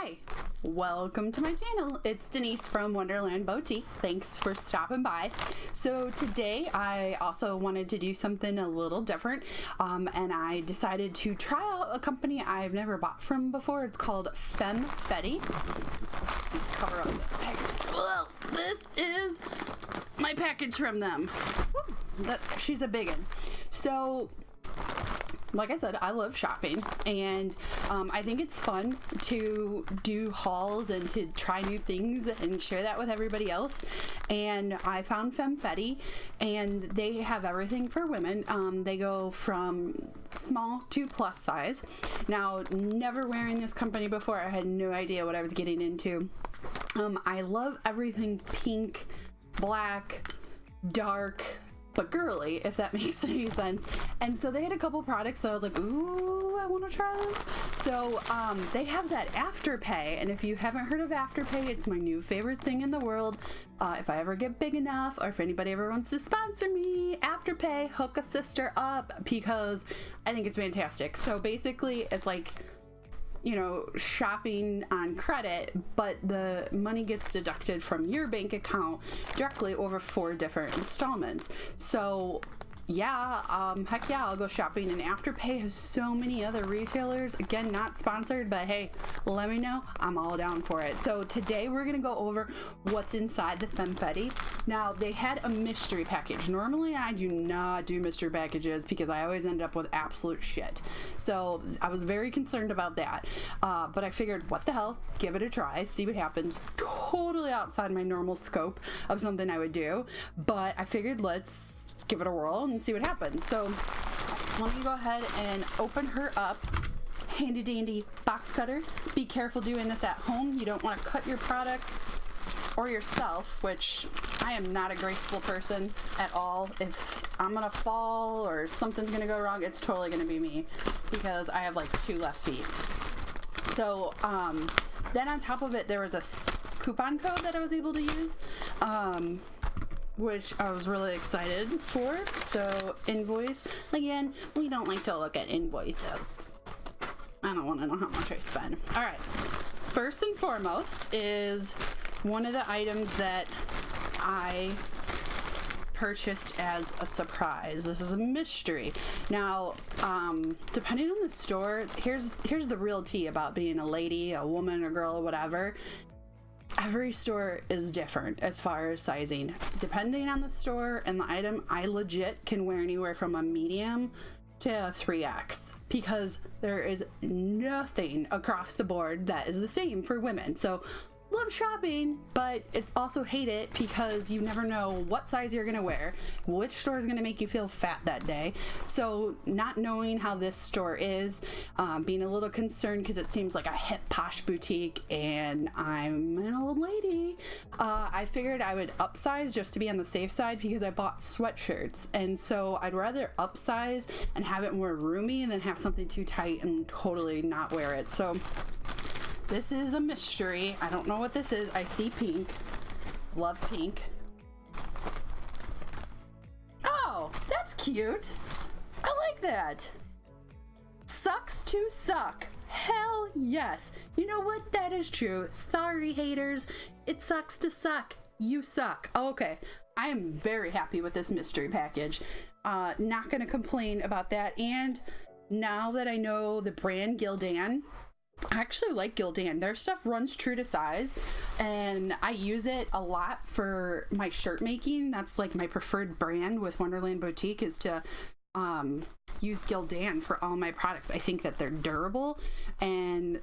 Hi, welcome to my channel. It's Denise from Wonderland Boutique. Thanks for stopping by. So today I also wanted to do something a little different, and I decided to try out a company I've never bought from before. It's called Fetty. Cover up the package. Well, this is my package from them. She's a big one. So like I said, I love shopping, and I think it's fun to do hauls and to try new things and share that with everybody else. And I found Femme-Fetty, and they have everything for women. They go from small to plus size. Now, never wearing this company before, I had no idea what I was getting into. I love everything pink, black, dark, but girly, if that makes any sense. And so they had a couple products that I was like, ooh, I want to try this. So they have that Afterpay, and if you haven't heard of Afterpay, it's my new favorite thing in the world. If I ever get big enough, or if anybody ever wants to sponsor me, Afterpay, hook a sister up, because I think it's fantastic. So basically, it's like, you know, shopping on credit, but the money gets deducted from your bank account directly over 4 different installments. So yeah, heck yeah, I'll go shopping. And Afterpay has so many other retailers. Again, not sponsored, but hey, let me know. I'm all down for it. So today we're gonna go over what's inside the Femme-Fetty. Now, they had a mystery package. Normally I do not do mystery packages because I always end up with absolute shit. So I was very concerned about that. But I figured, what the hell, give it a try, see what happens. Totally outside my normal scope of something I would do, but I figured let's give it a whirl and see what happens. So let me go ahead and open her up. Handy dandy box cutter. Be careful doing this at home. You don't want to cut your products or yourself, which I am not a graceful person at all. If I'm gonna fall or something's gonna go wrong, it's totally gonna be me, because I have like 2 left feet. So then on top of it, there was a coupon code that I was able to use, which I was really excited for. So invoice, again, we don't like to look at invoices. I don't want to know how much I spend. All right, first and foremost is one of the items that I purchased as a surprise. This is a mystery. Now, depending on the store, here's the real tea about being a lady, a woman, a girl, whatever. Every store is different as far as sizing. Depending on the store and the item, I legit can wear anywhere from a medium to a 3X, because there is nothing across the board that is the same for women. So love shopping, but also hate it because you never know what size you're gonna wear, which store is gonna make you feel fat that day. So not knowing how this store is, being a little concerned because it seems like a hip posh boutique and I'm an old lady, I figured I would upsize just to be on the safe side, because I bought sweatshirts, and so I'd rather upsize and have it more roomy than have something too tight and totally not wear it. So this is a mystery. I don't know what this is. I see pink. Love pink. Oh, that's cute. I like that. Sucks to suck. Hell yes. You know what? That is true. Sorry, haters. It sucks to suck. You suck. Okay. I am very happy with this mystery package. Not gonna complain about that. And now that I know the brand Gildan, I actually like Gildan. Their stuff runs true to size, and I use it a lot for my shirt making. That's like my preferred brand with Wonderland Boutique, is to use Gildan for all my products. I think that they're durable, and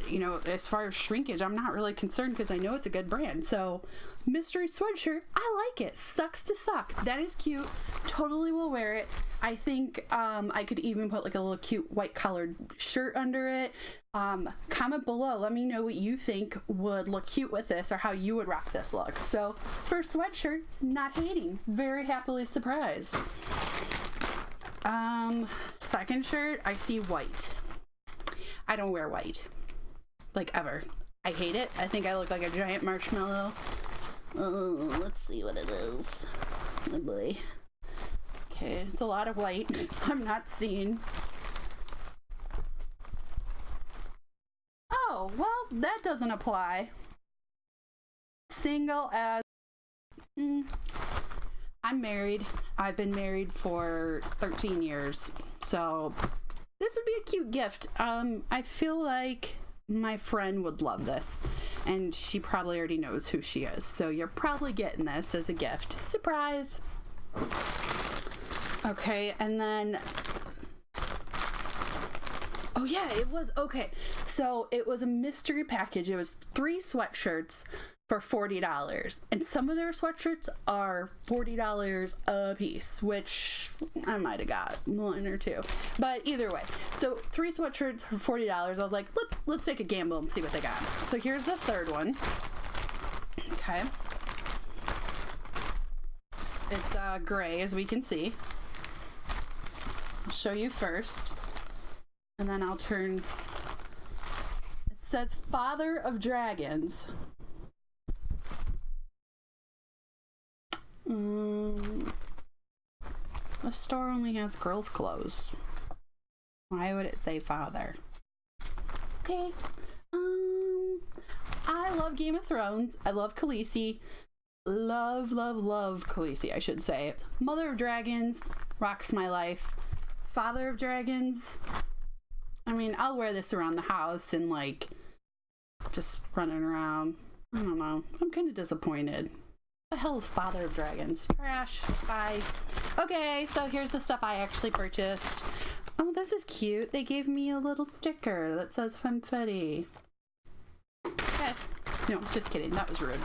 you know, as far as shrinkage, I'm not really concerned because I know it's a good brand. So mystery sweatshirt, I like it. Sucks to suck. That is cute. Totally will wear it. I think I could even put like a little cute white collared shirt under it. Comment below, let me know what you think would look cute with this, or how you would rock this look. So for sweatshirt, not hating, very happily surprised. Second shirt, I see white. I don't wear white, like, ever. I hate it. I think I look like a giant marshmallow. Oh, let's see what it is. Oh boy. Okay, it's a lot of white. I'm not seeing. Oh, well, that doesn't apply. Single as... I'm married. I've been married for 13 years. So this would be a cute gift. I feel like my friend would love this. And she probably already knows who she is. So you're probably getting this as a gift. Surprise! Okay, and then... Oh yeah, it was... Okay, so it was a mystery package. It was 3 sweatshirts for $40, and some of their sweatshirts are $40 a piece, which I might have got 1 or 2, but either way, so 3 sweatshirts for $40. I was like, let's take a gamble and see what they got. So here's the third one. Okay, it's gray, as we can see. I'll show you first, and then I'll turn. It says Father of Dragons. The store only has girls' clothes. Why would it say father? Okay. I love Game of Thrones. I love Khaleesi. Love Khaleesi, I should say. Mother of Dragons rocks my life. Father of Dragons. I mean, I'll wear this around the house and like just running around. I don't know. I'm kind of disappointed. What the hell is Father of Dragons? Trash. Bye. Okay, so here's the stuff I actually purchased. Oh, this is cute. They gave me a little sticker that says Femme-Fetty. Okay. No, just kidding. That was rude.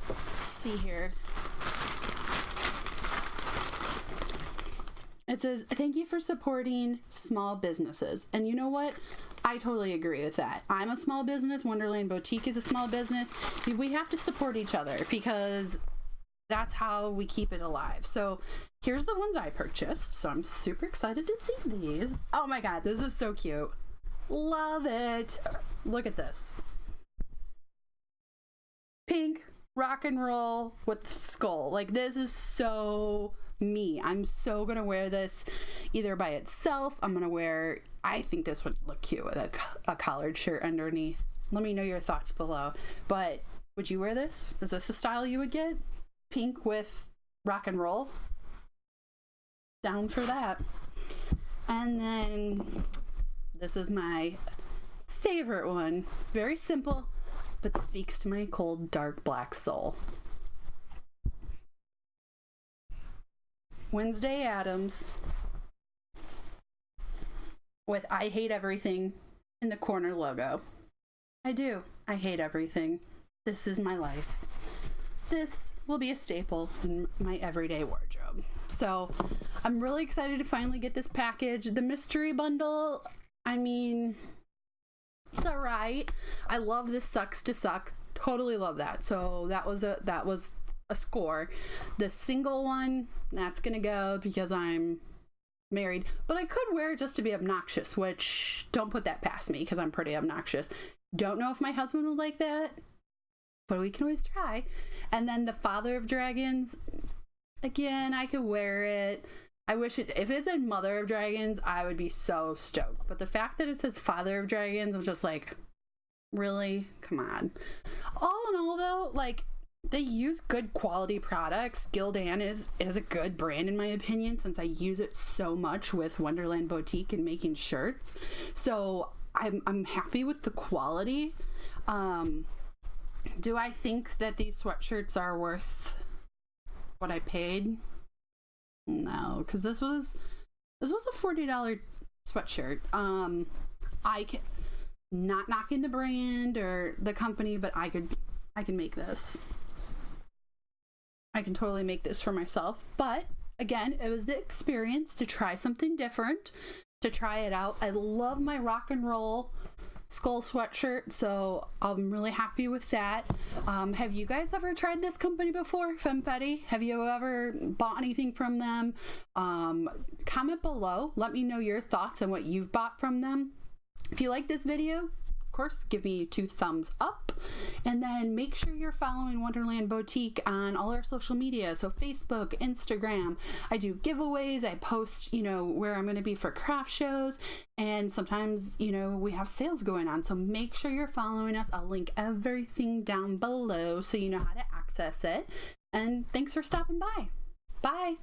Let's see here. It says, thank you for supporting small businesses. And you know what? I totally agree with that. I'm a small business. Wonderland Boutique is a small business. We have to support each other because that's how we keep it alive. So here's the ones I purchased. So I'm super excited to see these. Oh my God, this is so cute. Love it. Look at this. Pink rock and roll with skull. Like, this is so me. I'm so gonna wear this either by itself. I'm gonna wear, I think this would look cute with a collared shirt underneath. Let me know your thoughts below. But would you wear this? Is this a style you would get? Pink with rock and roll? Down for that. And then this is my favorite one. Very simple, but speaks to my cold, dark, black soul. Wednesday Addams with I hate everything in the corner logo. I do. I hate everything. This is my life. This will be a staple in my everyday wardrobe. So I'm really excited to finally get this package. The mystery bundle, I mean, it's all right. I love this sucks to suck. Totally love that. So that was a score. The single one, that's gonna go because I'm married, but I could wear it just to be obnoxious, which don't put that past me because I'm pretty obnoxious. Don't know if my husband would like that, but we can always try. And then the Father of Dragons, again, I could wear it. I wish it, if it said Mother of Dragons, I would be so stoked. But the fact that it says Father of Dragons, I'm just like, really? Come on. All in all though, like, they use good quality products. Gildan is a good brand in my opinion, since I use it so much with Wonderland Boutique and making shirts. So I'm happy with the quality. Do I think that these sweatshirts are worth what I paid? No, because this was a $40 sweatshirt. I can, not knocking the brand or the company, but I can make this. I can totally make this for myself. But again, it was the experience to try something different, to try it out. I love my rock and roll skull sweatshirt, so I'm really happy with that. Have you guys ever tried this company before, Femme-Fetty? Have you ever bought anything from them? Comment below. Let me know your thoughts on what you've bought from them. If you like this video, of course, give me 2 thumbs up. And then make sure you're following Wonderland Boutique on all our social media. So Facebook, Instagram. I do giveaways. I post, where I'm going to be for craft shows. And sometimes, we have sales going on. So make sure you're following us. I'll link everything down below so you know how to access it. And thanks for stopping by. Bye.